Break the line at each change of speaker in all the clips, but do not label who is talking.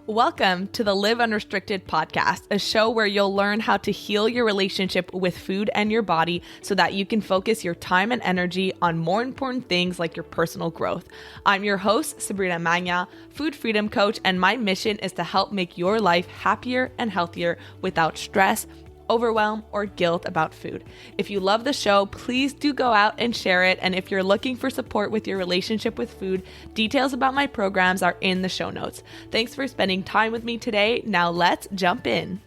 Welcome to the Live Unrestricted podcast, a show where you'll learn how to heal your relationship with food and your body so that you can focus your time and energy on more important things like your personal growth. I'm your host, Sabrina Magna, food freedom coach, and my mission is to help make your life happier and healthier without stress, overwhelm, or guilt about food. If you love the show, please do go out and share it. And if you're looking for support with your relationship with food, details about my programs are in the show notes. Thanks for spending time with me today. Now let's jump in.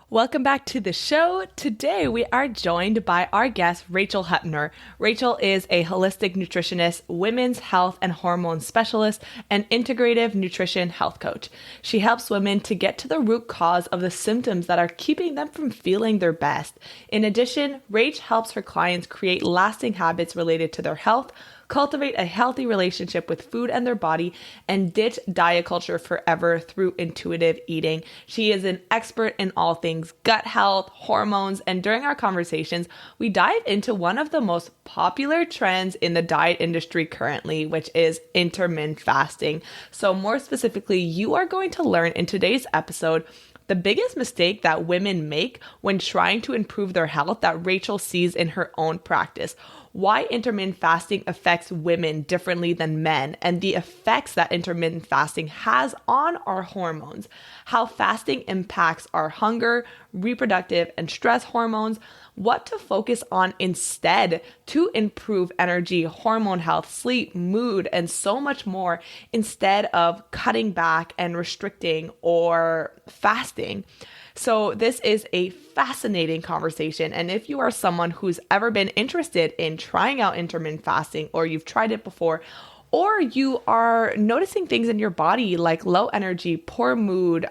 Welcome back to the show. Today we are joined by our guest, Rachel Hoeppner. Rachel is a holistic nutritionist, women's health and hormone specialist, and integrative nutrition health coach. She helps women to get to the root cause of the symptoms that are keeping them from feeling their best. In addition, Rach helps her clients create lasting habits related to their health, cultivate a healthy relationship with food and their body, and ditch diet culture forever through intuitive eating. She is an expert in all things gut health, hormones, and during our conversations, we dive into one of the most popular trends in the diet industry currently, which is intermittent fasting. So more specifically, you are going to learn in today's episode the biggest mistake that women make when trying to improve their health that Rachel sees in her own practice, why intermittent fasting affects women differently than men, and the effects that intermittent fasting has on our hormones, how fasting impacts our hunger, reproductive, and stress hormones, what to focus on instead to improve energy, hormone health, sleep, mood, and so much more instead of cutting back and restricting or fasting. So this is a fascinating conversation. And if you are someone who's ever been interested in trying out intermittent fasting, or you've tried it before, or you are noticing things in your body like low energy, poor mood,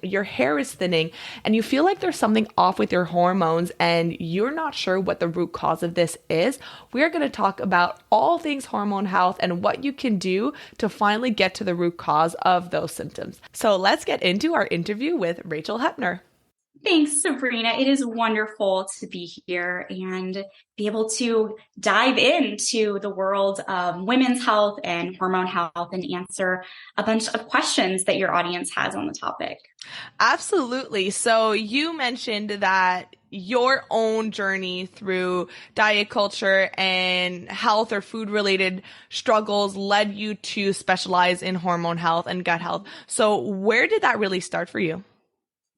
your hair is thinning, and you feel like there's something off with your hormones and you're not sure what the root cause of this is, we are going to talk about all things hormone health and what you can do to finally get to the root cause of those symptoms. So let's get into our interview with Rachel Hoeppner.
Thanks, Sabrina. It is wonderful to be here and be able to dive into the world of women's health and hormone health and answer a bunch of questions that your audience has on the topic.
Absolutely. So you mentioned that your own journey through diet culture and health or food related struggles led you to specialize in hormone health and gut health. So where did that really start for you?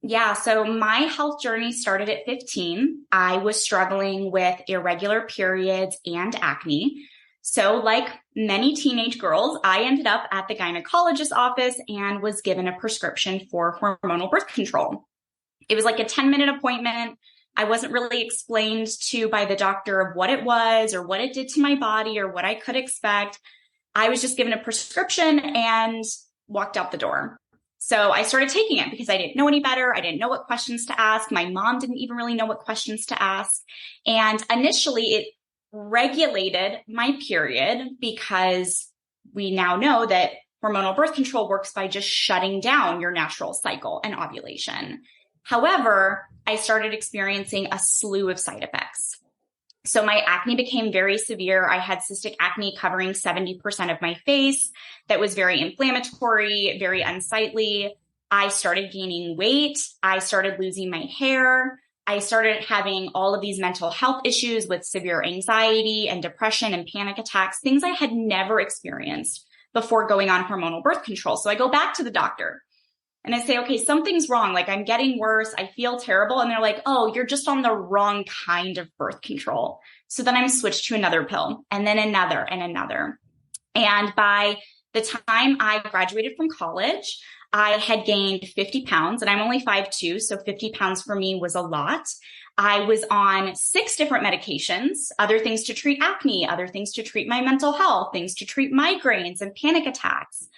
Yeah, so my health journey started at 15. I was struggling with irregular periods and acne. So like many teenage girls, I ended up at the gynecologist's office and was given a prescription for hormonal birth control. It was like a 10-minute appointment. I wasn't really explained to by the doctor of what it was or what it did to my body or what I could expect. I was just given a prescription and walked out the door. So I started taking it because I didn't know any better. I didn't know what questions to ask. My mom didn't even really know what questions to ask. And initially it regulated my period because we now know that hormonal birth control works by just shutting down your natural cycle and ovulation. However, I started experiencing a slew of side effects. So my acne became very severe. I had cystic acne covering 70% of my face. That was very inflammatory, very unsightly. I started gaining weight. I started losing my hair. I started having all of these mental health issues with severe anxiety and depression and panic attacks, things I had never experienced before going on hormonal birth control. So I go back to the doctor. And I say, okay, something's wrong. Like I'm getting worse. I feel terrible. And they're like, oh, you're just on the wrong kind of birth control. So then I'm switched to another pill and then another and another. And by the time I graduated from college, I had gained 50 pounds and I'm only 5'2". So 50 pounds for me was a lot. I was on 6 different medications, other things to treat acne, other things to treat my mental health, things to treat migraines and panic attacks.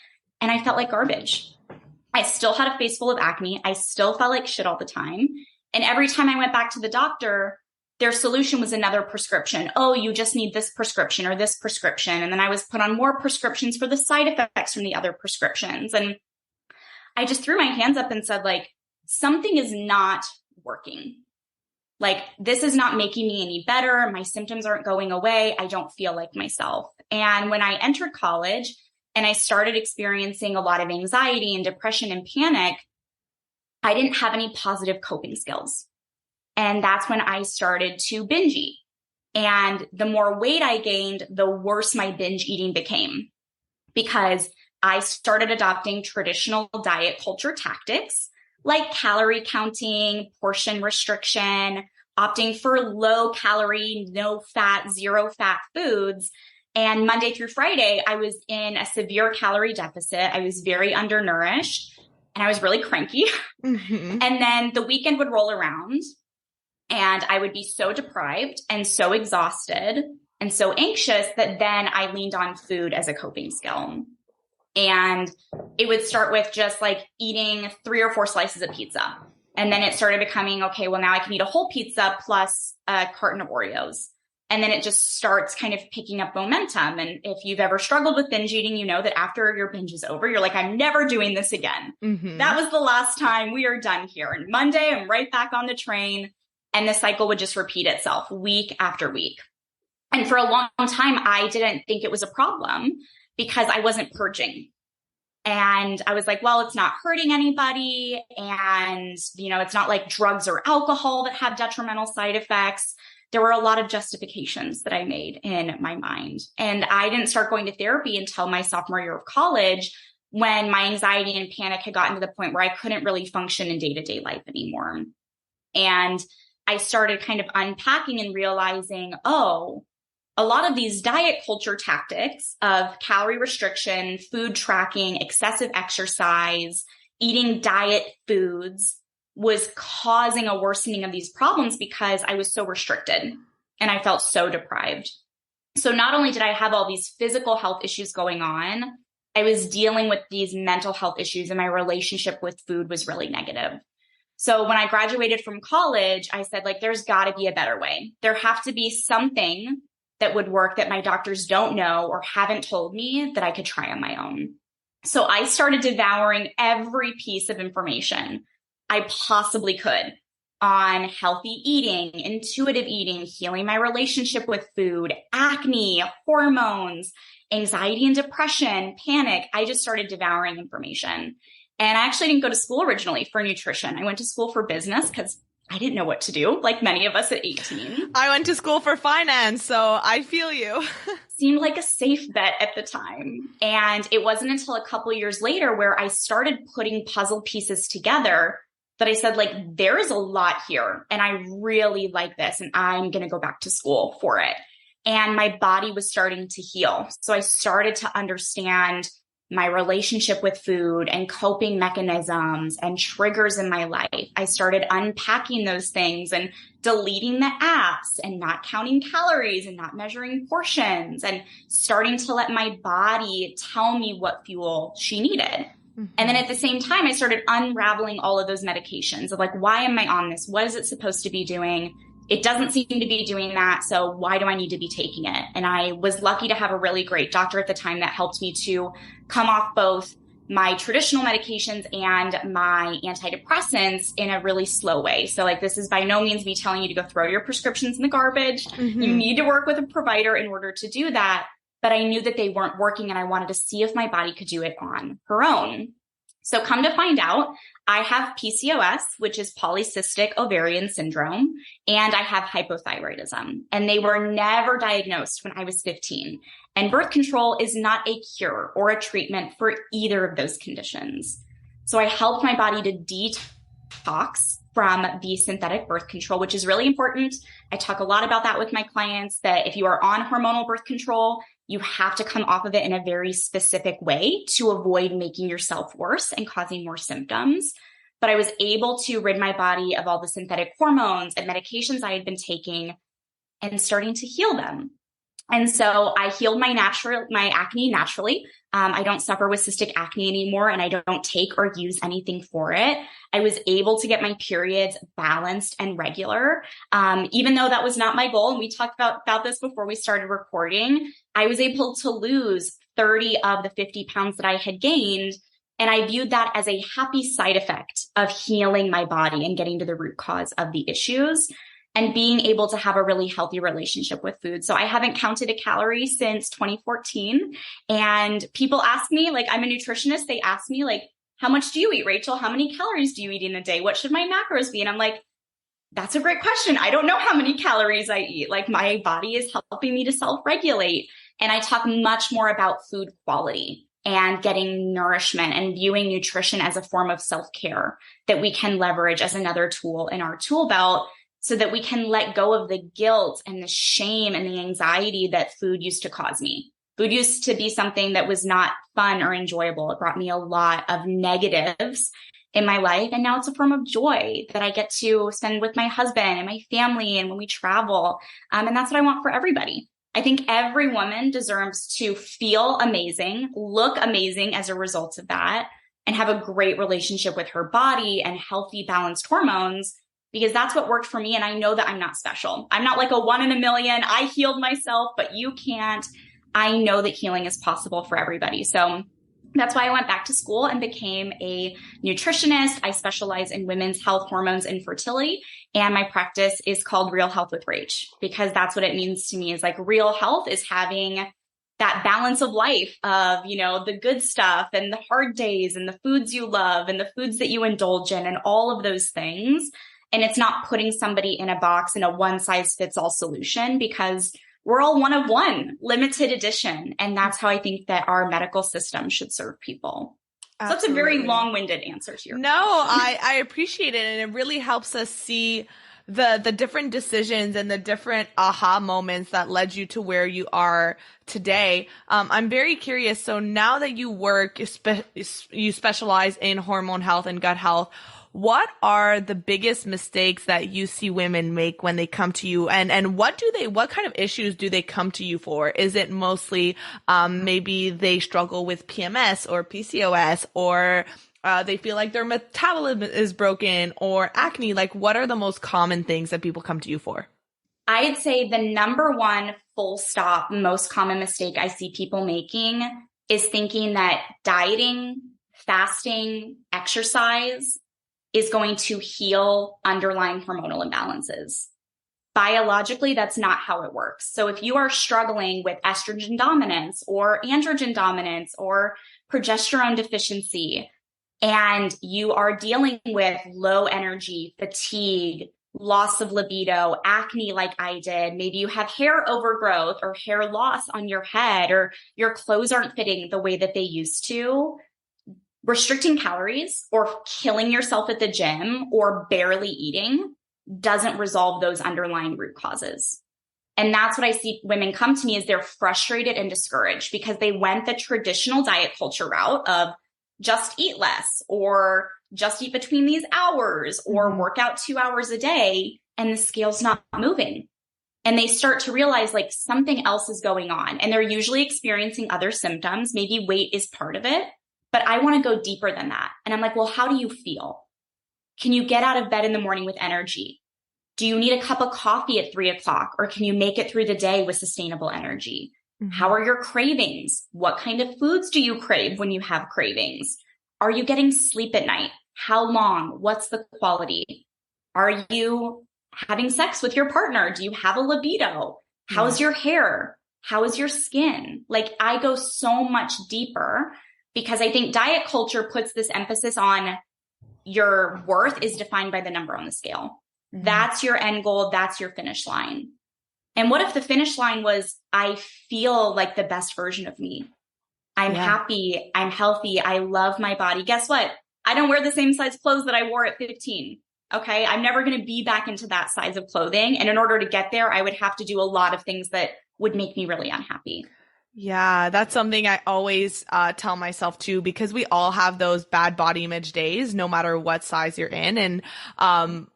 And I felt like garbage. I still had a face full of acne. I still felt like shit all the time. And every time I went back to the doctor, their solution was another prescription. Oh, you just need this prescription or this prescription. And then I was put on more prescriptions for the side effects from the other prescriptions. And I just threw my hands up and said, like, something is not working. Like, this is not making me any better. My symptoms aren't going away. I don't feel like myself. And when I entered college, and I started experiencing a lot of anxiety and depression and panic, I didn't have any positive coping skills. And that's when I started to binge eat. And the more weight I gained, the worse my binge eating became, because I started adopting traditional diet culture tactics like calorie counting, portion restriction, opting for low calorie, no fat, zero fat foods. And Monday through Friday, I was in a severe calorie deficit. I was very undernourished and I was really cranky.
Mm-hmm.
And then the weekend would roll around and I would be so deprived and so exhausted and so anxious that then I leaned on food as a coping skill. And it would start with just like eating 3 or 4 slices of pizza. And then it started becoming, okay, well, now I can eat a whole pizza plus a carton of Oreos. And then it just starts kind of picking up momentum. And if you've ever struggled with binge eating, you know that after your binge is over, you're like, I'm never doing this again.
Mm-hmm.
That was the last time. We are done here. And Monday, I'm right back on the train. And the cycle would just repeat itself week after week. And for a long time, I didn't think it was a problem because I wasn't purging. And I was like, well, it's not hurting anybody. And, you know, it's not like drugs or alcohol that have detrimental side effects. There were a lot of justifications that I made in my mind. And I didn't start going to therapy until my sophomore year of college, when my anxiety and panic had gotten to the point where I couldn't really function in day-to-day life anymore. And I started kind of unpacking and realizing, oh, a lot of these diet culture tactics of calorie restriction, food tracking, excessive exercise, eating diet foods was causing a worsening of these problems because I was so restricted and I felt so deprived. So not only did I have all these physical health issues going on, I was dealing with these mental health issues, and my relationship with food was really negative. So when I graduated from college, I said, like, there's got to be a better way. There have to be something that would work that my doctors don't know or haven't told me that I could try on my own. So I started devouring every piece of information I possibly could on healthy eating, intuitive eating, healing my relationship with food, acne, hormones, anxiety and depression, panic. I just started devouring information. And I actually didn't go to school originally for nutrition. I went to school for business because I didn't know what to do, like many of us at 18.
I went to school for finance, so I feel you.
Seemed like a safe bet at the time. And it wasn't until a couple of years later where I started putting puzzle pieces together that I said, like, there is a lot here and I really like this and I'm going to go back to school for it. And my body was starting to heal. So I started to understand my relationship with food and coping mechanisms and triggers in my life. I started unpacking those things and deleting the apps and not counting calories and not measuring portions and starting to let my body tell me what fuel she needed. Mm-hmm. And then at the same time, I started unraveling all of those medications of like, why am I on this? What is it supposed to be doing? It doesn't seem to be doing that. So why do I need to be taking it? And I was lucky to have a really great doctor at the time that helped me to come off both my traditional medications and my antidepressants in a really slow way. So like, this is by no means me telling you to go throw your prescriptions in the garbage. Mm-hmm. You need to work with a provider in order to do that. But I knew that they weren't working and I wanted to see if my body could do it on her own. So come to find out, I have PCOS, which is polycystic ovarian syndrome, and I have hypothyroidism. And they were never diagnosed when I was 15. And birth control is not a cure or a treatment for either of those conditions. So I helped my body to detox from the synthetic birth control, which is really important. I talk a lot about that with my clients, that if you are on hormonal birth control, you have to come off of it in a very specific way to avoid making yourself worse and causing more symptoms. But I was able to rid my body of all the synthetic hormones and medications I had been taking and starting to heal them. And so I healed my acne naturally. I don't suffer with cystic acne anymore, and I don't take or use anything for it. I was able to get my periods balanced and regular. Even though that was not my goal, and we talked about this before we started recording, I was able to lose 30 of the 50 pounds that I had gained. And I viewed that as a happy side effect of healing my body and getting to the root cause of the issues. and being able to have a really healthy relationship with food. So I haven't counted a calorie since 2014. And people ask me, like, I'm a nutritionist. They ask me, like, how much do you eat, Rachel? How many calories do you eat in a day? What should my macros be? And I'm like, that's a great question. I don't know how many calories I eat. Like, my body is helping me to self-regulate. And I talk much more about food quality and getting nourishment and viewing nutrition as a form of self-care that we can leverage as another tool in our tool belt so that we can let go of the guilt and the shame and the anxiety that food used to cause me. Food used to be something that was not fun or enjoyable. It brought me a lot of negatives in my life. And now it's a form of joy that I get to spend with my husband and my family and when we travel. And that's what I want for everybody. I think every woman deserves to feel amazing, look amazing as a result of that, and have a great relationship with her body and healthy, balanced hormones, because that's what worked for me. And I know that I'm not special. I'm not like a 1 in a million. I healed myself, but you can't. I know that healing is possible for everybody. So that's why I went back to school and became a nutritionist. I specialize in women's health, hormones, and fertility. And my practice is called Real Health with Rach, because that's what it means to me, is like real health is having that balance of life of, you know, the good stuff and the hard days and the foods you love and the foods that you indulge in and all of those things. And it's not putting somebody in a box in a one size fits all solution, because we're all one of one, limited edition. And that's how I think that our medical system should serve people. Absolutely. So that's a very long-winded answer to your question.
I appreciate it. And it really helps us see the different decisions and the different aha moments that led you to where you are today. I'm very curious. So now that you work, you specialize in hormone health and gut health, what are the biggest mistakes that you see women make when they come to you, and what kind of issues do they come to you for? Is it mostly, maybe they struggle with PMS or PCOS, or, they feel like their metabolism is broken, or acne? Like, what are the most common things that people come to you for?
I'd say the number one full stop, most common mistake I see people making is thinking that dieting, fasting, exercise is going to heal underlying hormonal imbalances. Biologically, that's not how it works. So if you are struggling with estrogen dominance or androgen dominance or progesterone deficiency, and you are dealing with low energy, fatigue, loss of libido, acne like I did, maybe you have hair overgrowth or hair loss on your head, or your clothes aren't fitting the way that they used to, restricting calories or killing yourself at the gym or barely eating doesn't resolve those underlying root causes. And that's what I see women come to me, is they're frustrated and discouraged because they went the traditional diet culture route of just eat less or just eat between these hours or work out 2 hours a day, and the scale's not moving. And they start to realize like something else is going on, and they're usually experiencing other symptoms. Maybe weight is part of it, but I want to go deeper than that. And I'm like, well, how do you feel? Can you get out of bed in the morning with energy? Do you need a cup of coffee at 3 o'clock, or can you make it through the day with sustainable energy? How are your cravings? What kind of foods do you crave when you have cravings? Are you getting sleep at night? How long? What's the quality? Are you having sex with your partner? Do you have a libido? How's your hair? How is your skin? Like, I go so much deeper because I think diet culture puts this emphasis on your worth is defined by the number on the scale. That's your end goal. That's your finish line. And what if the finish line was, I feel like the best version of me. I'm happy. I'm healthy. I love my body. Guess what? I don't wear the same size clothes that I wore at 15. Okay. I'm never going to be back into that size of clothing. And in order to get there, I would have to do a lot of things that would make me really unhappy.
Yeah, that's something I always tell myself too, because we all have those bad body image days, no matter what size you're in. And and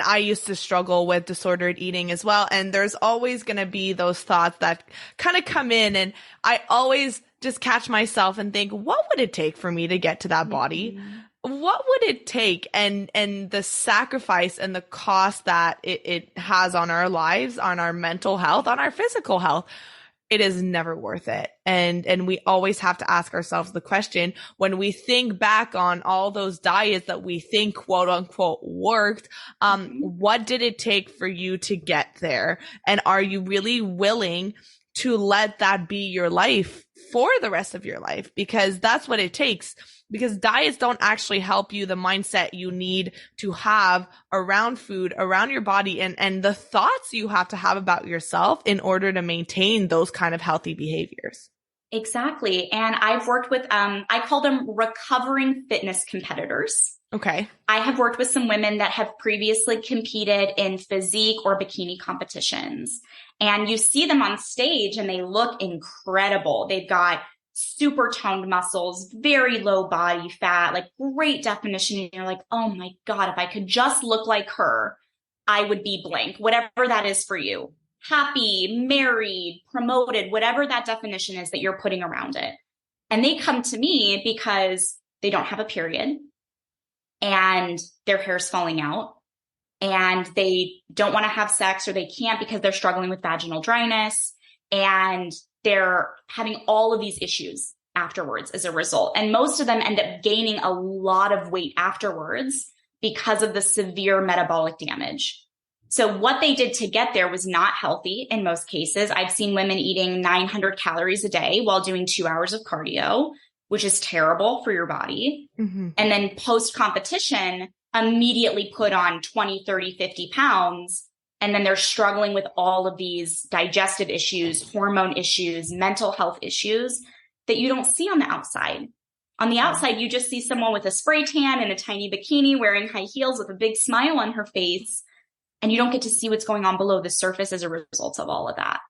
I used to struggle with disordered eating as well. And there's always going to be those thoughts that kind of come in, and I always just catch myself and think, what would it take for me to get to that body? What would it take? And the sacrifice and the cost that it has on our lives, on our mental health, on our physical health. it is never worth it. And we always have to ask ourselves the question, when we think back on all those diets that we think quote unquote worked, what did it take for you to get there? And are you really willing to let that be your life for the rest of your life? Because that's what it takes. Because diets don't actually help you the mindset you need to have around food, around your body, and the thoughts you have to have about yourself in order to maintain those kind of healthy behaviors.
Exactly. And I've worked with, I call them recovering fitness competitors.
Okay.
I have worked with some women that have previously competed in physique or bikini competitions. And you see them on stage and they look incredible. They've got super toned muscles, very low body fat, like great definition. And you're like, oh my God, if I could just look like her, I would be blank, whatever that is for you. Happy, married, promoted, whatever that definition is that you're putting around it. And they come to me because they don't have a period and their hair's falling out and they don't want to have sex or they can't because they're struggling with vaginal dryness and they're having all of these issues afterwards as a result. And most of them end up gaining a lot of weight afterwards because of the severe metabolic damage. So what they did to get there was not healthy in most cases. I've seen women eating 900 calories a day while doing 2 hours of cardio, which is terrible for your body. Mm-hmm. And then post-competition, immediately put on 20, 30, 50 pounds. And then they're struggling with all of these digestive issues, hormone issues, mental health issues that you don't see on the outside. On the outside, you just see someone with a spray tan and a tiny bikini wearing high heels with a big smile on her face. And you don't get to see what's going on below the surface as a result of all of that.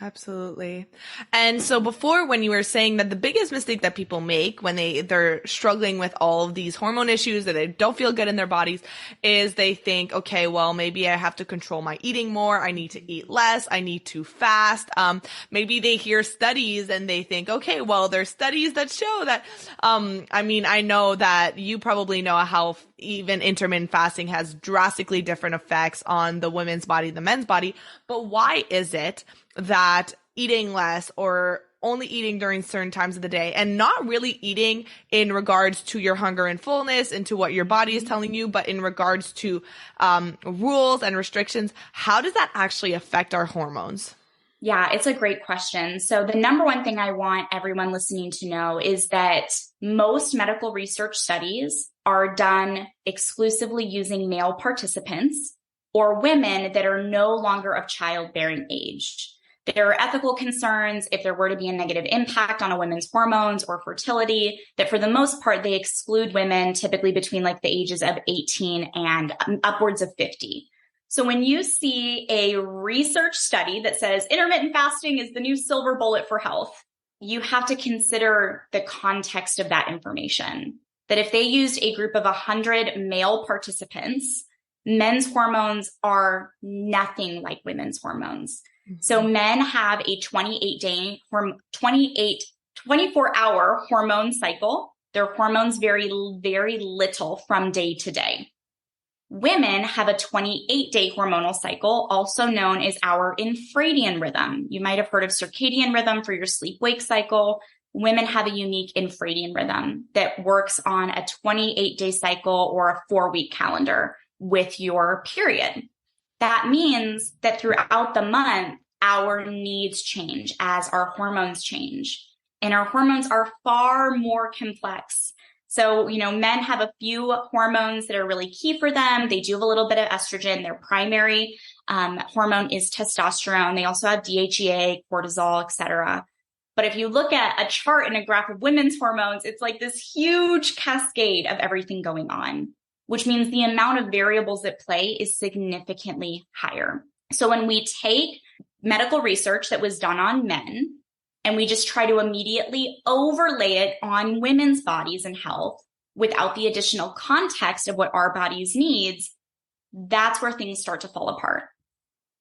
Absolutely. And so before, when you were saying that the biggest mistake that people make when they're struggling with all of these hormone issues, that they don't feel good in their bodies, is they think, okay, well, maybe I have to control my eating more. I need to eat less. I need to fast. Maybe they hear studies and they think, okay, well, there's studies that show that, I know that you probably know how even intermittent fasting has drastically different effects on the women's body, the men's body. But why is it that eating less or only eating during certain times of the day and not really eating in regards to your hunger and fullness and to what your body is telling you, but in regards to rules and restrictions, how does that actually affect our hormones?
Yeah, it's a great question. So the number one thing I want everyone listening to know is that most medical research studies are done exclusively using male participants or women that are no longer of childbearing age. There are ethical concerns if there were to be a negative impact on a woman's hormones or fertility, that for the most part, they exclude women typically between like the ages of 18 and upwards of 50. So when you see a research study that says intermittent fasting is the new silver bullet for health, you have to consider the context of that information. That if they used a group of 100 male participants, men's hormones are nothing like women's hormones. So men have a 24-hour hormone cycle. Their hormones vary very little from day to day. Women have a 28-day hormonal cycle, also known as our infradian rhythm. You might have heard of circadian rhythm for your sleep-wake cycle. Women have a unique infradian rhythm that works on a 28-day cycle or a 4-week calendar with your period. That means that throughout the month, our needs change as our hormones change. And our hormones are far more complex. So, men have a few hormones that are really key for them. They do have a little bit of estrogen. Their primary hormone is testosterone. They also have DHEA, cortisol, etc. But if you look at a chart and a graph of women's hormones, it's like this huge cascade of everything going on, which means the amount of variables at play is significantly higher. So when we take medical research that was done on men and we just try to immediately overlay it on women's bodies and health without the additional context of what our bodies needs, that's where things start to fall apart.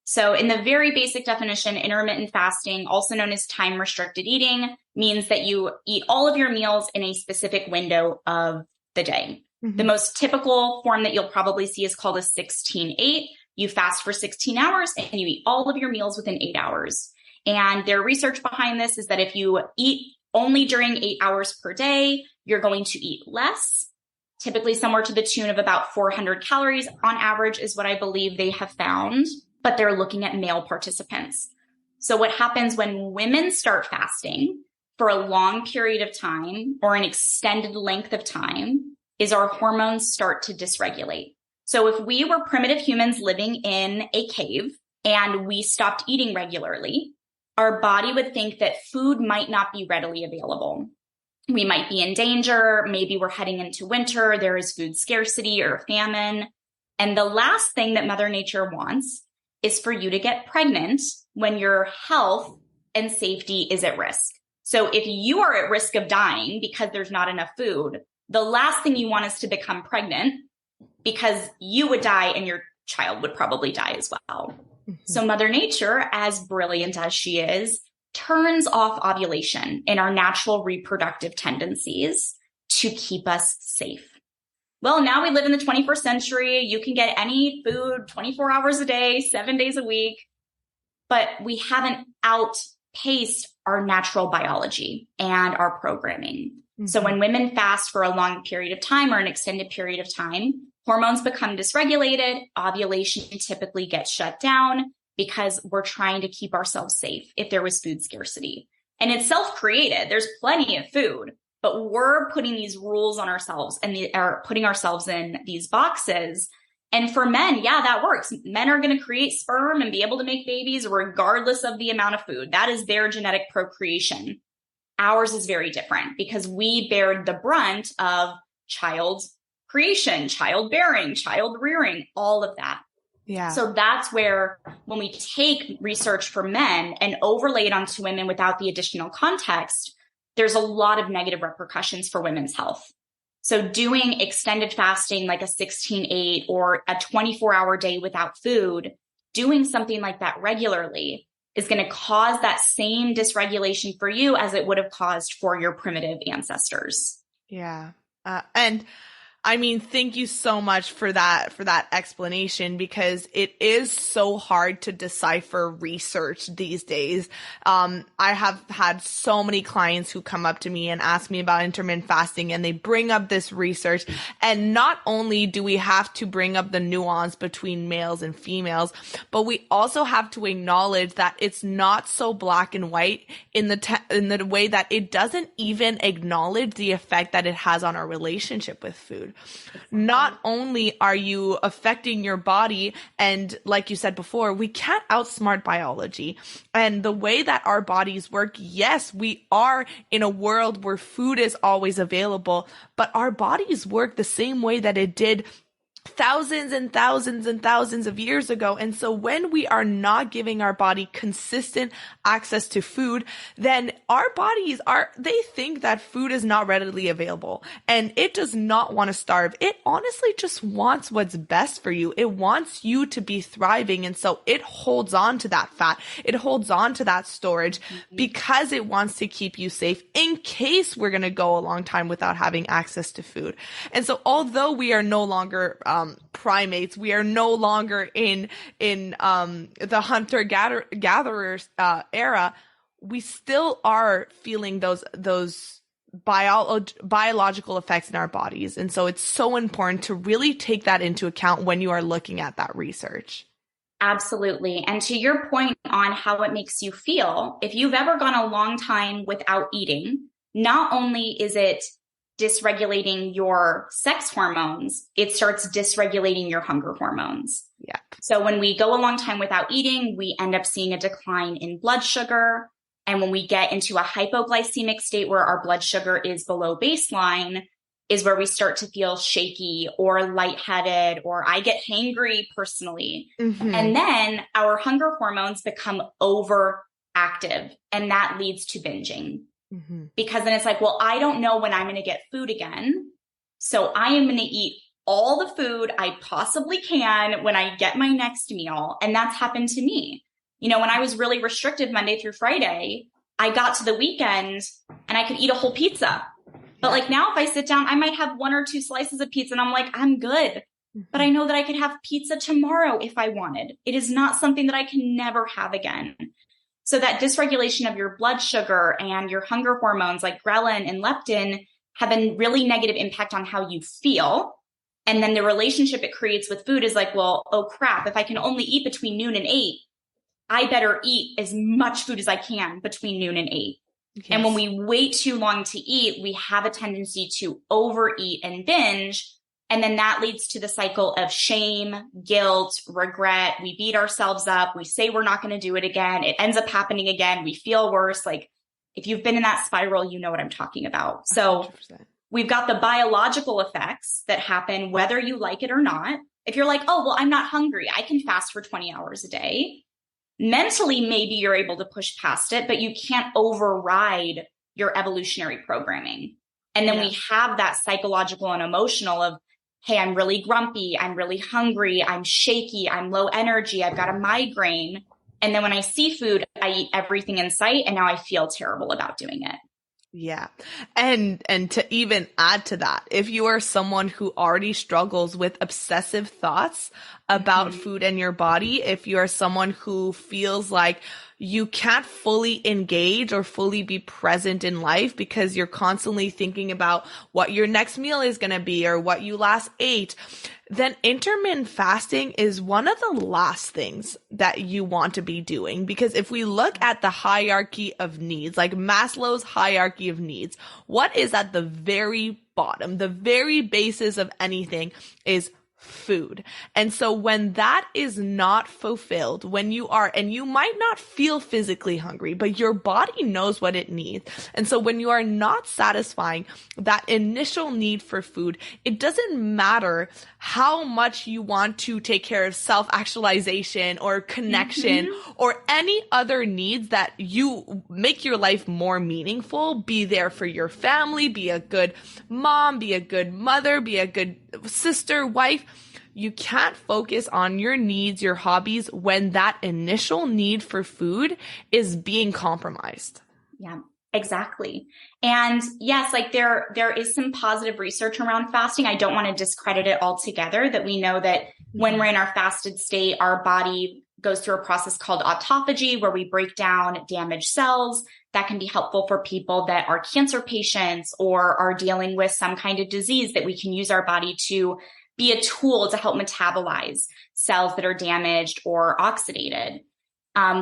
So in the very basic definition, intermittent fasting, also known as time restricted eating, means that you eat all of your meals in a specific window of the day. Mm-hmm. The most typical form that you'll probably see is called a 16-8. You fast for 16 hours and you eat all of your meals within 8 hours. And their research behind this is that if you eat only during 8 hours per day, you're going to eat less, typically somewhere to the tune of about 400 calories on average is what I believe they have found, but they're looking at male participants. So what happens when women start fasting for a long period of time or an extended length of time is our hormones start to dysregulate. So if we were primitive humans living in a cave and we stopped eating regularly, our body would think that food might not be readily available. We might be in danger. Maybe we're heading into winter. There is food scarcity or famine. And the last thing that Mother Nature wants is for you to get pregnant when your health and safety is at risk. So if you are at risk of dying because there's not enough food, the last thing you want is to become pregnant because you would die and your child would probably die as well. Mm-hmm. So Mother Nature, as brilliant as she is, turns off ovulation in our natural reproductive tendencies to keep us safe. Well, now we live in the 21st century. You can get any food 24 hours a day, 7 days a week, but we haven't outpaced our natural biology and our programming. Mm-hmm. So when women fast for a long period of time or an extended period of time, hormones become dysregulated, ovulation typically gets shut down, because we're trying to keep ourselves safe if there was food scarcity. And it's self-created. There's plenty of food, but we're putting these rules on ourselves and are putting ourselves in these boxes. And for men, yeah, that works. Men are going to create sperm and be able to make babies regardless of the amount of food. That is their genetic procreation. Ours is very different because we bear the brunt of child creation, childbearing, child rearing, all of that.
Yeah.
So that's where when we take research for men and overlay it onto women without the additional context, there's a lot of negative repercussions for women's health. So doing extended fasting like a 16-8 or a 24-hour day without food, doing something like that regularly is going to cause that same dysregulation for you as it would have caused for your primitive ancestors.
Yeah. And I mean, thank you so much for that explanation, because it is so hard to decipher research these days. I have had so many clients who come up to me and ask me about intermittent fasting, and they bring up this research. And not only do we have to bring up the nuance between males and females, but we also have to acknowledge that it's not so black and white in the way that it doesn't even acknowledge the effect that it has on our relationship with food. Not only are you affecting your body, and like you said before, we can't outsmart biology and the way that our bodies work. Yes, we are in a world where food is always available, but our bodies work the same way that it did thousands and thousands and thousands of years ago. And so when we are not giving our body consistent access to food, then our bodies they think that food is not readily available, and it does not want to starve. It honestly just wants what's best for you. It wants you to be thriving. And so it holds on to that fat. It holds on to that storage because it wants to keep you safe in case we're going to go a long time without having access to food. And so although we are no longer primates, we are no longer in the hunter-gatherers era, we still are feeling those biological effects in our bodies. And so it's so important to really take that into account when you are looking at that research.
Absolutely. And to your point on how it makes you feel, if you've ever gone a long time without eating, not only is it dysregulating your sex hormones, it starts dysregulating your hunger hormones.
Yeah.
So when we go a long time without eating, we end up seeing a decline in blood sugar. And when we get into a hypoglycemic state where our blood sugar is below baseline, is where we start to feel shaky or lightheaded, or I get hangry personally. Mm-hmm. And then our hunger hormones become overactive, and that leads to binging. Mm-hmm. Because then it's like, well, I don't know when I'm going to get food again. So I am going to eat all the food I possibly can when I get my next meal. And that's happened to me. You know, when I was really restricted Monday through Friday, I got to the weekend and I could eat a whole pizza. But like now, if I sit down, I might have 1 or 2 slices of pizza and I'm like, I'm good. Mm-hmm. But I know that I could have pizza tomorrow if I wanted. It is not something that I can never have again. So that dysregulation of your blood sugar and your hunger hormones like ghrelin and leptin have a really negative impact on how you feel. And then the relationship it creates with food is like, well, oh crap, if I can only eat between noon and 8, I better eat as much food as I can between noon and 8. Yes. And when we wait too long to eat, we have a tendency to overeat and binge. And then that leads to the cycle of shame, guilt, regret. We beat ourselves up. We say we're not going to do it again. It ends up happening again. We feel worse. Like if you've been in that spiral, you know what I'm talking about. So 100%. We've got the biological effects that happen whether you like it or not. If you're like, oh, well, I'm not hungry, I can fast for 20 hours a day. Mentally, maybe you're able to push past it, but you can't override your evolutionary programming. And then we have that psychological and emotional of, hey, I'm really grumpy, I'm really hungry, I'm shaky, I'm low energy, I've got a migraine. And then when I see food, I eat everything in sight, and now I feel terrible about doing it.
Yeah. And to even add to that, if you are someone who already struggles with obsessive thoughts about food and your body, if you are someone who feels like you can't fully engage or fully be present in life because you're constantly thinking about what your next meal is going to be or what you last ate, then intermittent fasting is one of the last things that you want to be doing. Because if we look at the hierarchy of needs, like Maslow's hierarchy of needs, what is at the very bottom, the very basis of anything is food. And so when that is not fulfilled, when you are, and you might not feel physically hungry, but your body knows what it needs. And so when you are not satisfying that initial need for food, it doesn't matter how much you want to take care of self-actualization or connection or any other needs that you make your life more meaningful. Be there for your family, be a good mom, be a good mother, be a good sister, wife. You can't focus on your needs, your hobbies, when that initial need for food is being compromised.
Yeah, exactly. And yes, like there is some positive research around fasting. I don't want to discredit it altogether, that we know that when we're in our fasted state, our body goes through a process called autophagy, where we break down damaged cells. That can be helpful for people that are cancer patients or are dealing with some kind of disease, that we can use our body to be a tool to help metabolize cells that are damaged or oxidated.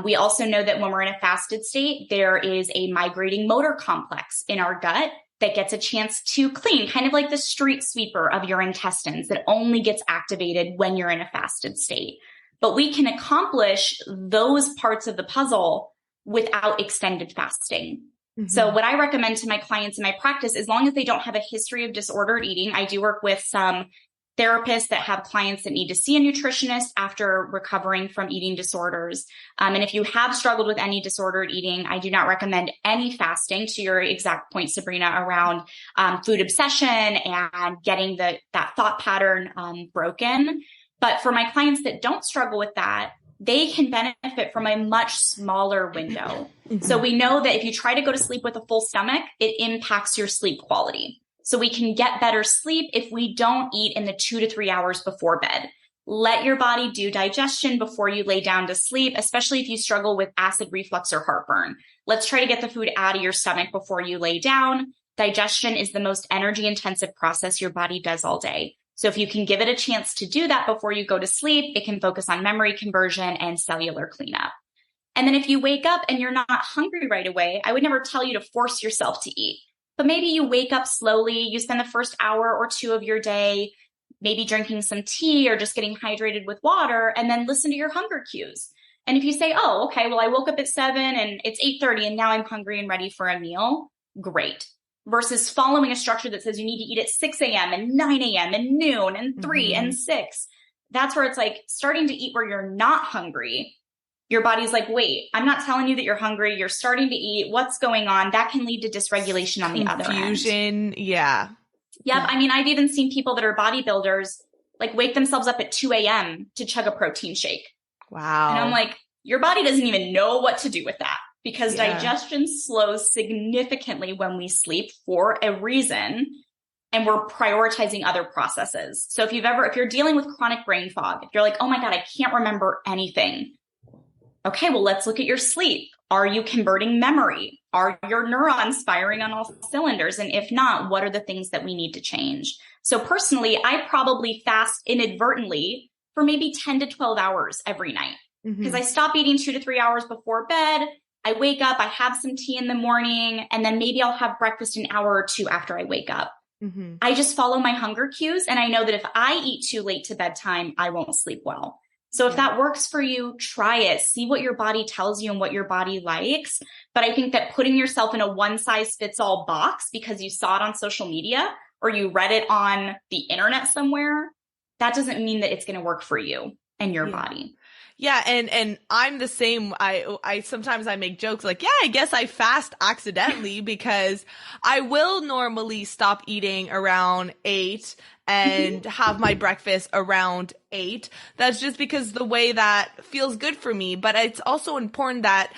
We also know that when we're in a fasted state, there is a migrating motor complex in our gut that gets a chance to clean, kind of like the street sweeper of your intestines that only gets activated when you're in a fasted state. But we can accomplish those parts of the puzzle without extended fasting. So what I recommend to my clients in my practice, as long as they don't have a history of disordered eating, I do work with some therapists that have clients that need to see a nutritionist after recovering from eating disorders. And if you have struggled with any disordered eating, I do not recommend any fasting, to your exact point, Sabrina, around food obsession and getting that thought pattern broken. But for my clients that don't struggle with that, they can benefit from a much smaller window. So we know that if you try to go to sleep with a full stomach, it impacts your sleep quality. So we can get better sleep if we don't eat in the 2 to 3 hours before bed. Let your body do digestion before you lay down to sleep, especially if you struggle with acid reflux or heartburn. Let's try to get the food out of your stomach before you lay down. Digestion is the most energy intensive process your body does all day. So if you can give it a chance to do that before you go to sleep, it can focus on memory conversion and cellular cleanup. And then if you wake up and you're not hungry right away, I would never tell you to force yourself to eat. But maybe you wake up slowly, you spend the first hour or two of your day maybe drinking some tea or just getting hydrated with water, and then listen to your hunger cues. And if you say, oh, okay, well, I woke up at 7 and it's 8:30 and now I'm hungry and ready for a meal, great. Versus following a structure that says you need to eat at 6 a.m. and 9 a.m. and noon and 3 and 6. That's where it's like starting to eat where you're not hungry. Your body's like, wait, I'm not telling you that you're hungry. You're starting to eat. What's going on? That can lead to dysregulation on the other end.
Confusion. Yeah.
Yep. I mean, I've even seen people that are bodybuilders like wake themselves up at 2 a.m. to chug a protein shake.
Wow.
And I'm like, your body doesn't even know what to do with that, because digestion slows significantly when we sleep for a reason. And we're prioritizing other processes. So if you're dealing with chronic brain fog, if you're like, oh my God, I can't remember anything. Okay, well, let's look at your sleep. Are you converting memory? Are your neurons firing on all cylinders? And if not, what are the things that we need to change? So personally, I probably fast inadvertently for maybe 10 to 12 hours every night because I stop eating 2 to 3 hours before bed. I wake up, I have some tea in the morning, and then maybe I'll have breakfast an hour or two after I wake up. I just follow my hunger cues. And I know that if I eat too late to bedtime, I won't sleep well. So if that works for you, try it. See what your body tells you and what your body likes. But I think that putting yourself in a one size fits all box because you saw it on social media or you read it on the internet somewhere, that doesn't mean that it's going to work for you and your body.
Yeah, and I'm the same. I sometimes I make jokes like, yeah, I guess I fast accidentally because I will normally stop eating around 8 and have my breakfast around 8. That's just because the way that feels good for me. But it's also important that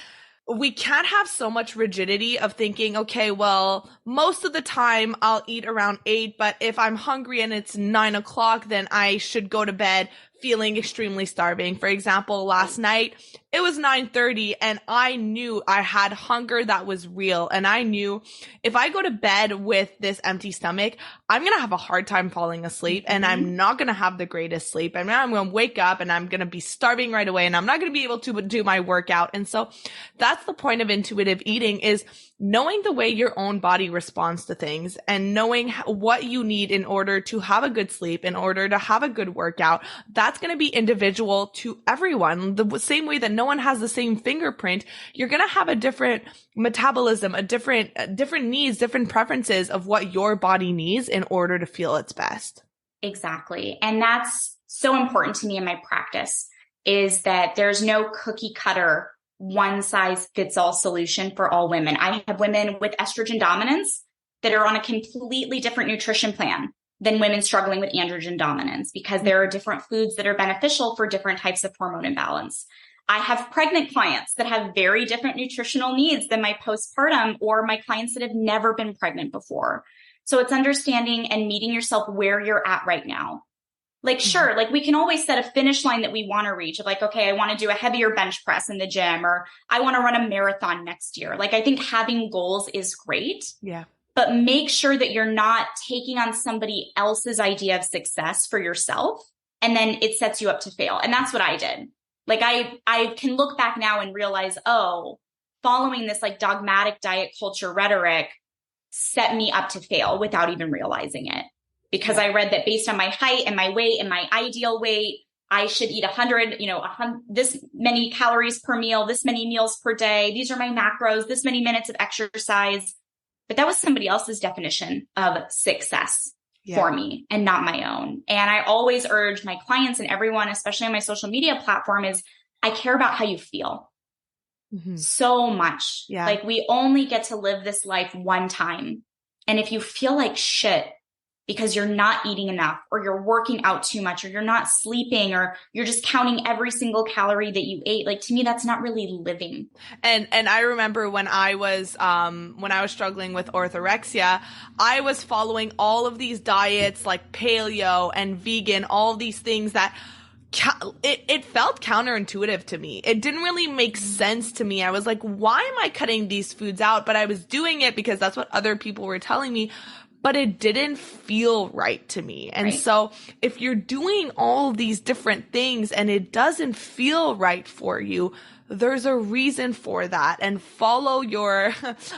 we can't have so much rigidity of thinking, okay, well, most of the time I'll eat around 8, but if I'm hungry and it's 9 o'clock, then I should go to bed feeling extremely starving. For example, last night it was 9:30 and I knew I had hunger that was real. And I knew if I go to bed with this empty stomach, I'm going to have a hard time falling asleep and I'm not going to have the greatest sleep. And I'm going to wake up and I'm going to be starving right away and I'm not going to be able to do my workout. And so that's the point of intuitive eating, is knowing the way your own body responds to things and knowing what you need in order to have a good sleep, in order to have a good workout. That's going to be individual to everyone. The same way that no one has the same fingerprint, you're going to have a different metabolism, a different needs, different preferences of what your body needs in order to feel its best.
Exactly. And that's so important to me in my practice, is that there's no cookie cutter one size fits all solution for all women. I have women with estrogen dominance that are on a completely different nutrition plan than women struggling with androgen dominance, because there are different foods that are beneficial for different types of hormone imbalance. I have pregnant clients that have very different nutritional needs than my postpartum or my clients that have never been pregnant before. So it's understanding and meeting yourself where you're at right now. Like, sure, like we can always set a finish line that we want to reach of like, okay, I want to do a heavier bench press in the gym, or I want to run a marathon next year. Like, I think having goals is great.
Yeah.
But make sure that you're not taking on somebody else's idea of success for yourself. And then it sets you up to fail. And that's what I did. Like, I can look back now and realize, oh, following this like dogmatic diet culture rhetoric set me up to fail without even realizing it. Because I read that based on my height and my weight and my ideal weight, I should eat 100, this many calories per meal, this many meals per day. These are my macros, this many minutes of exercise. But that was somebody else's definition of success for me and not my own. And I always urge my clients and everyone, especially on my social media platform, is I care about how you feel so much.
Yeah.
Like, we only get to live this life one time. And if you feel like shit because you're not eating enough, or you're working out too much, or you're not sleeping, or you're just counting every single calorie that you ate, like, to me, that's not really living.
And I remember when I was struggling with orthorexia, I was following all of these diets like paleo and vegan, all these things that it felt counterintuitive to me. It didn't really make sense to me. I was like, why am I cutting these foods out? But I was doing it because that's what other people were telling me. But it didn't feel right to me. And so if you're doing all these different things and it doesn't feel right for you, there's a reason for that. And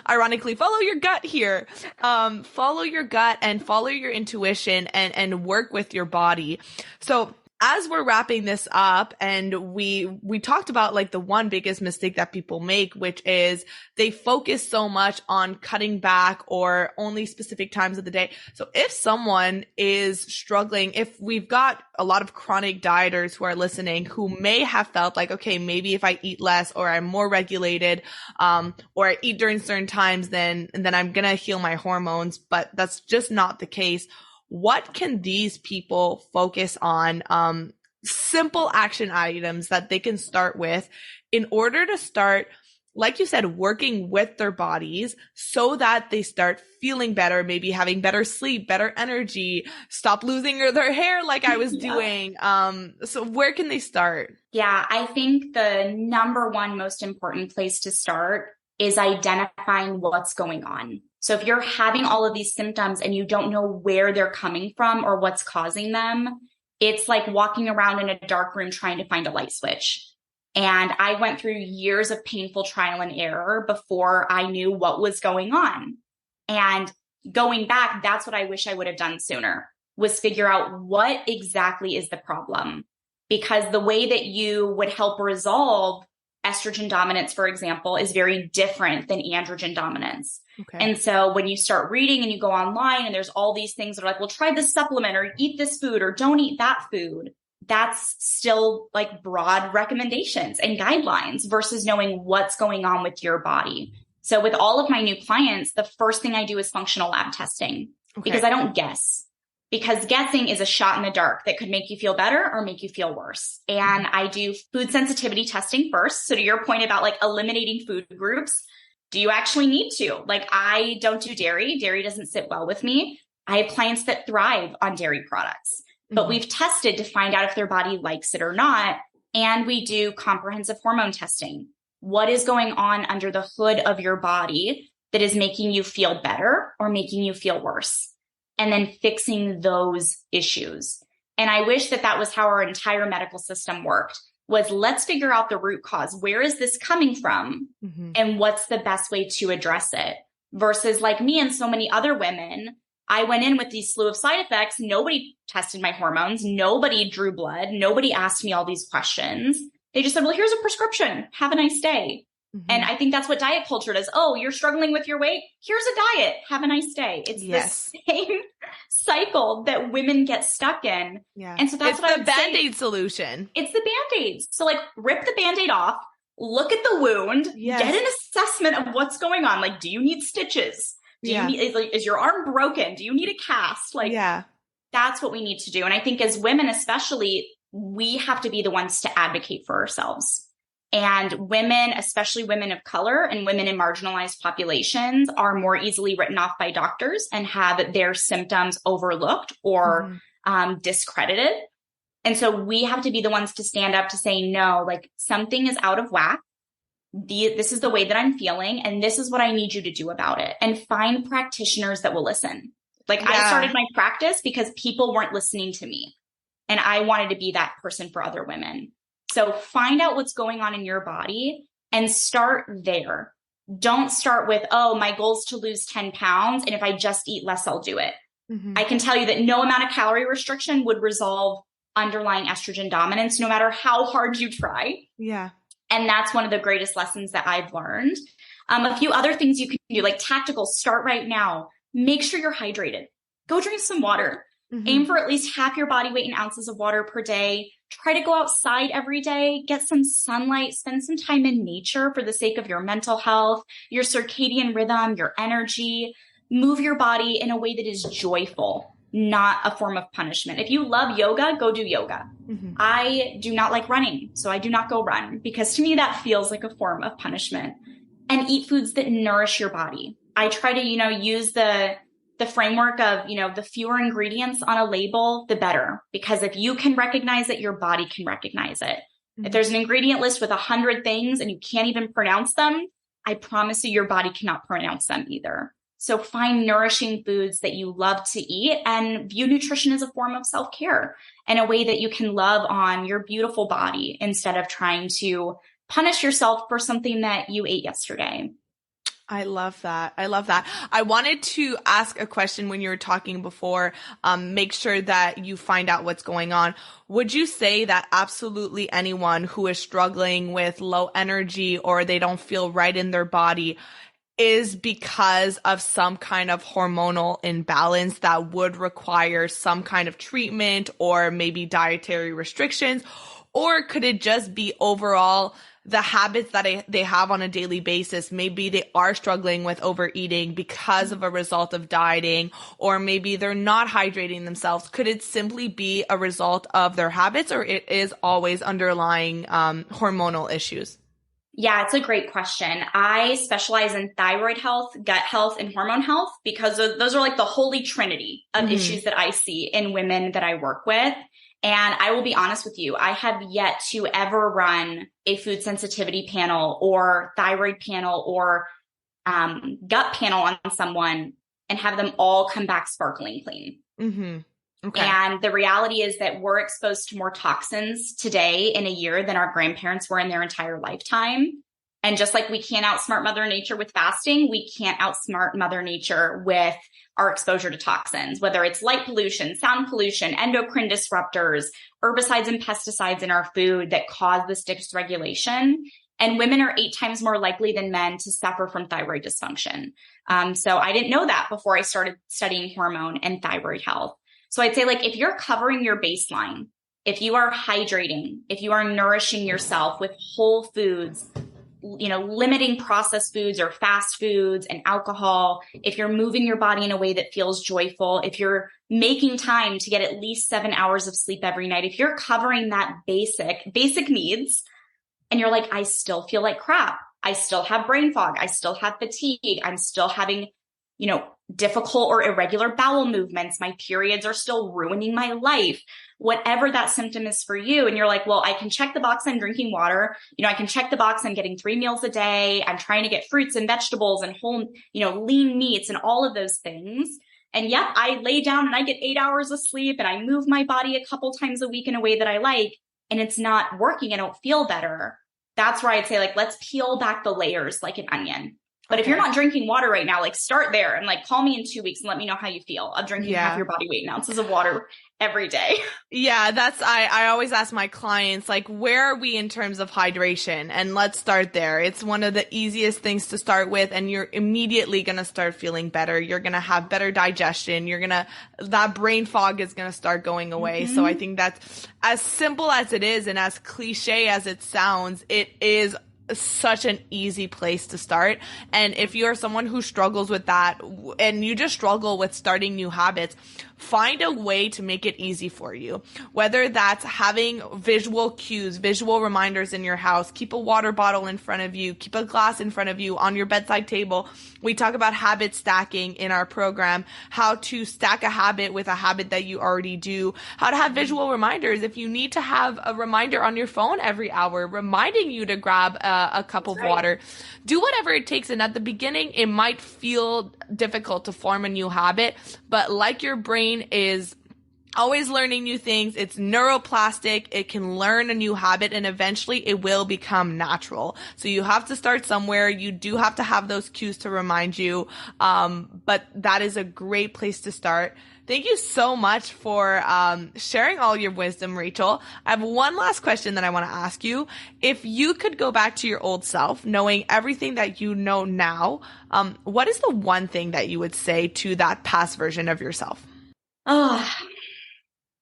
ironically, follow your gut here. Follow your gut and follow your intuition and work with your body. So as we're wrapping this up, and we talked about like the one biggest mistake that people make, which is they focus so much on cutting back or only specific times of the day. So if someone is struggling, if we've got a lot of chronic dieters who are listening who may have felt like, okay, maybe if I eat less or I'm more regulated, or I eat during certain times, then I'm going to heal my hormones, but that's just not the case. What can these people focus on, simple action items that they can start with in order to start like you said, working with their bodies so that they start feeling better, maybe having better sleep, better energy, stop losing their hair like I was doing. So where can they start?
Yeah, I think the number one most important place to start is identifying what's going on. So if you're having all of these symptoms and you don't know where they're coming from or what's causing them, it's like walking around in a dark room trying to find a light switch. And I went through years of painful trial and error before I knew what was going on. And going back, that's what I wish I would have done sooner, was figure out what exactly is the problem. Because the way that you would help resolve estrogen dominance, for example, is very different than androgen dominance. Okay. And so when you start reading and you go online and there's all these things that are like, well, try this supplement or eat this food or don't eat that food. That's still like broad recommendations and guidelines versus knowing what's going on with your body. So with all of my new clients, the first thing I do is functional lab testing because I don't guess. Because guessing is a shot in the dark that could make you feel better or make you feel worse. And I do food sensitivity testing first. So to your point about like eliminating food groups, do you actually need to? Like I don't do dairy. Dairy doesn't sit well with me. I have clients that thrive on dairy products. But we've tested to find out if their body likes it or not. And we do comprehensive hormone testing. What is going on under the hood of your body that is making you feel better or making you feel worse? And then fixing those issues. And I wish that that was how our entire medical system worked, was let's figure out the root cause. Where is this coming from? And what's the best way to address it? Versus like me and so many other women, I went in with these slew of side effects. Nobody tested my hormones. Nobody drew blood. Nobody asked me all these questions. They just said, well, here's a prescription. Have a nice day. And I think that's what diet culture does. Oh, you're struggling with your weight? Here's a diet. Have a nice day. It's the same cycle that women get stuck in. And so that's what I would say. It's the Band-Aid solution. It's the Band-Aids. So like rip the Band-Aid off, look at the wound, get an assessment of what's going on. Like, do you need stitches? Do you need, is your arm broken? Do you need a cast? Like, that's what we need to do. And I think as women, especially, we have to be the ones to advocate for ourselves. And women, especially women of color and women in marginalized populations, are more easily written off by doctors and have their symptoms overlooked or discredited. And so we have to be the ones to stand up to say, no, like something is out of whack. This is the way that I'm feeling, and this is what I need you to do about it. And find practitioners that will listen. Like I started my practice because people weren't listening to me, and I wanted to be that person for other women. So find out what's going on in your body and start there. Don't start with, oh, my goal is to lose 10 pounds. And if I just eat less, I'll do it. I can tell you that no amount of calorie restriction would resolve underlying estrogen dominance, no matter how hard you try. And that's one of the greatest lessons that I've learned. A few other things you can do, like tactical, start right now. Make sure you're hydrated. Go drink some water. Aim for at least half your body weight in ounces of water per day. Try to go outside every day, get some sunlight, spend some time in nature for the sake of your mental health, your circadian rhythm, your energy. Move your body in a way that is joyful, not a form of punishment. If you love yoga, go do yoga. I do not like running, so I do not go run because to me that feels like a form of punishment. And eat foods that nourish your body. I try to, use the framework of, the fewer ingredients on a label, the better. Because if you can recognize it, your body can recognize it. If there's an ingredient list with 100 things and you can't even pronounce them, I promise you your body cannot pronounce them either. So find nourishing foods that you love to eat and view nutrition as a form of self-care and a way that you can love on your beautiful body instead of trying to punish yourself for something that you ate yesterday.
I love that. I wanted to ask a question when you were talking before, make sure that you find out what's going on. Would you say that absolutely anyone who is struggling with low energy or they don't feel right in their body is because of some kind of hormonal imbalance that would require some kind of treatment or maybe dietary restrictions? Or could it just be overall the habits that they have on a daily basis? Maybe they are struggling with overeating because of a result of dieting, or maybe they're not hydrating themselves. Could it simply be a result of their habits, or it is always underlying hormonal issues?
Yeah, it's a great question. I specialize in thyroid health, gut health, and hormone health because those are like the holy trinity of issues that I see in women that I work with. And I will be honest with you, I have yet to ever run a food sensitivity panel or thyroid panel or gut panel on someone and have them all come back sparkling clean.
Okay.
And the reality is that we're exposed to more toxins today in a year than our grandparents were in their entire lifetime. And just like we can't outsmart Mother Nature with fasting, we can't outsmart Mother Nature with our exposure to toxins, whether it's light pollution, sound pollution, endocrine disruptors, herbicides and pesticides in our food that cause this dysregulation. And women are 8 times more likely than men to suffer from thyroid dysfunction. So I didn't know that before I started studying hormone and thyroid health. So I'd say, like, if you're covering your baseline, if you are hydrating, if you are nourishing yourself with whole foods, limiting processed foods or fast foods and alcohol, if you're moving your body in a way that feels joyful, if you're making time to get at least 7 hours of sleep every night, if you're covering that basic needs, and you're like, I still feel like crap, I still have brain fog, I still have fatigue, I'm still having, difficult or irregular bowel movements, my periods are still ruining my life, whatever that symptom is for you. And you're like, well, I can check the box on drinking water. I can check the box on getting 3 meals a day. I'm trying to get fruits and vegetables and whole, lean meats and all of those things. And yep, I lay down and I get 8 hours of sleep and I move my body a couple times a week in a way that I like, and it's not working. I don't feel better. That's where I'd say, like, let's peel back the layers like an onion. But if you're not drinking water right now, like, start there and, like, call me in 2 weeks and let me know how you feel. I'm drinking half your body weight in ounces of water every day.
Yeah, I always ask my clients, like, where are we in terms of hydration? And let's start there. It's one of the easiest things to start with, and you're immediately going to start feeling better. You're going to have better digestion. That brain fog is going to start going away. So I think that's as simple as it is and as cliche as it sounds, it is such an easy place to start. And if you're someone who struggles with that and you just struggle with starting new habits, find a way to make it easy for you. Whether that's having visual cues, visual reminders in your house, keep a water bottle in front of you, keep a glass in front of you on your bedside table. We talk about habit stacking in our program, how to stack a habit with a habit that you already do, how to have visual reminders. If you need to have a reminder on your phone every hour, reminding you to grab a cup of water, do whatever it takes. And at the beginning, it might feel difficult to form a new habit, but like your brain is always learning new things, it's neuroplastic, it can learn a new habit, and eventually it will become natural. So you have to start somewhere. You do have to have those cues to remind you, but that is a great place to start. Thank you so much for sharing all your wisdom, Rachel. I have one last question that I want to ask you. If you could go back to your old self, knowing everything that you know now, what is the one thing that you would say to that past version of yourself?
Oh,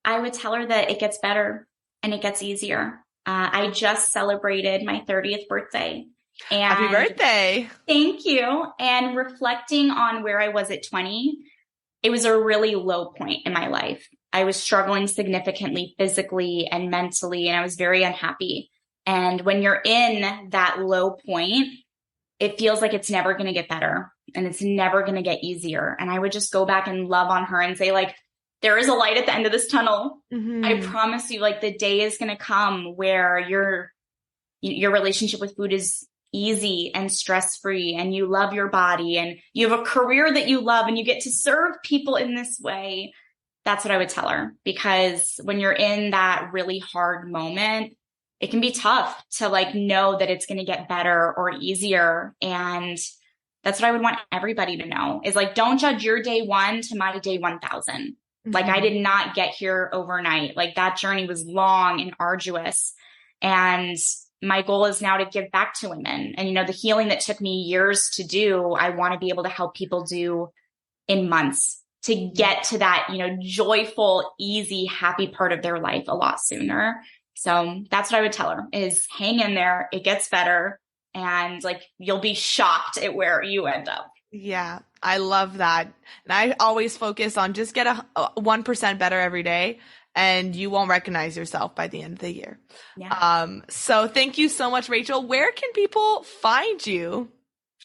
I would tell her that it gets better and it gets easier. I just celebrated my 30th birthday. And
happy birthday.
Thank you. And reflecting on where I was at 20, it was a really low point in my life. I was struggling significantly physically and mentally, and I was very unhappy. And when you're in that low point, it feels like it's never going to get better and it's never going to get easier. And I would just go back and love on her and say, like, there is a light at the end of this tunnel. I promise you, like, the day is going to come where your relationship with food is easy and stress-free, and you love your body, and you have a career that you love, and you get to serve people in this way. That's what I would tell her, because when you're in that really hard moment, it can be tough to, like, know that it's going to get better or easier. And that's what I would want everybody to know is, like, don't judge your day 1 to my day 1,000. Like, I did not get here overnight. Like, that journey was long and arduous. And my goal is now to give back to women. And, the healing that took me years to do, I want to be able to help people do in months to get to that, joyful, easy, happy part of their life a lot sooner. So that's what I would tell her is hang in there. It gets better. And, like, you'll be shocked at where you end up.
Yeah, I love that. And I always focus on just get a 1% better every day. and you won't recognize yourself by the end of the year.
Yeah.
So thank you so much, Rachel. Where can people find you?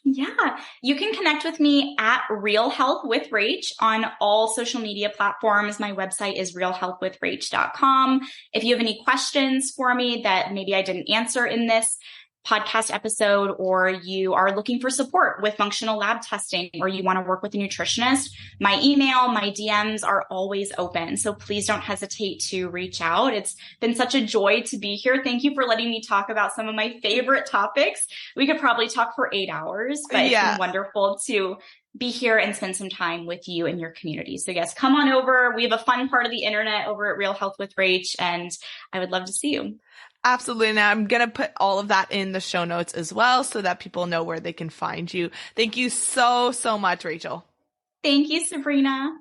Yeah, you can connect with me at Real Health with Rach on all social media platforms. My website is realhealthwithrach.com. If you have any questions for me that maybe I didn't answer in this podcast episode, or you are looking for support with functional lab testing, or you want to work with a nutritionist, my email, my DMs are always open. So please don't hesitate to reach out. It's been such a joy to be here. Thank you for letting me talk about some of my favorite topics. We could probably talk for 8 hours, but It's been wonderful to be here and spend some time with you and your community. So yes, come on over. We have a fun part of the internet over at Real Health with Rach, and I would love to see you.
Absolutely. Now I'm going to put all of that in the show notes as well so that people know where they can find you. Thank you so much, Rachel.
Thank you, Sabrina.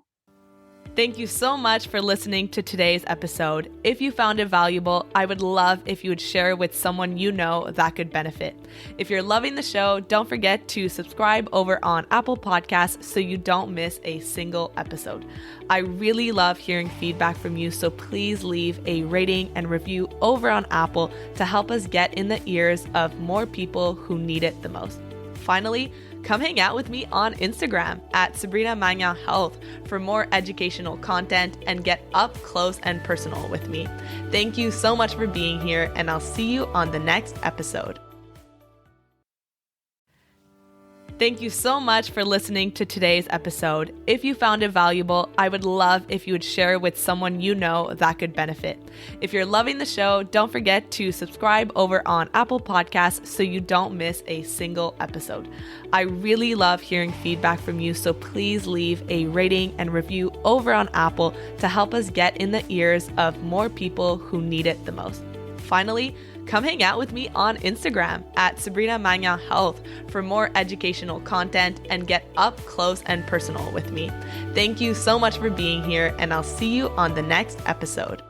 Thank you so much for listening to today's episode. If you found it valuable, I would love if you would share it with someone you know that could benefit. If you're loving the show, don't forget to subscribe over on Apple Podcasts so you don't miss a single episode. I really love hearing feedback from you, so please leave a rating and review over on Apple to help us get in the ears of more people who need it the most. Finally, come hang out with me on Instagram at Sabrina Magna Health for more educational content and get up close and personal with me. Thank you so much for being here, and I'll see you on the next episode. Thank you so much for listening to today's episode. If you found it valuable, I would love if you would share it with someone you know that could benefit. If you're loving the show, don't forget to subscribe over on Apple Podcasts so you don't miss a single episode. I really love hearing feedback from you, so please leave a rating and review over on Apple to help us get in the ears of more people who need it the most. Finally, come hang out with me on Instagram at Sabrina Magna Health for more educational content and get up close and personal with me. Thank you so much for being here, and I'll see you on the next episode.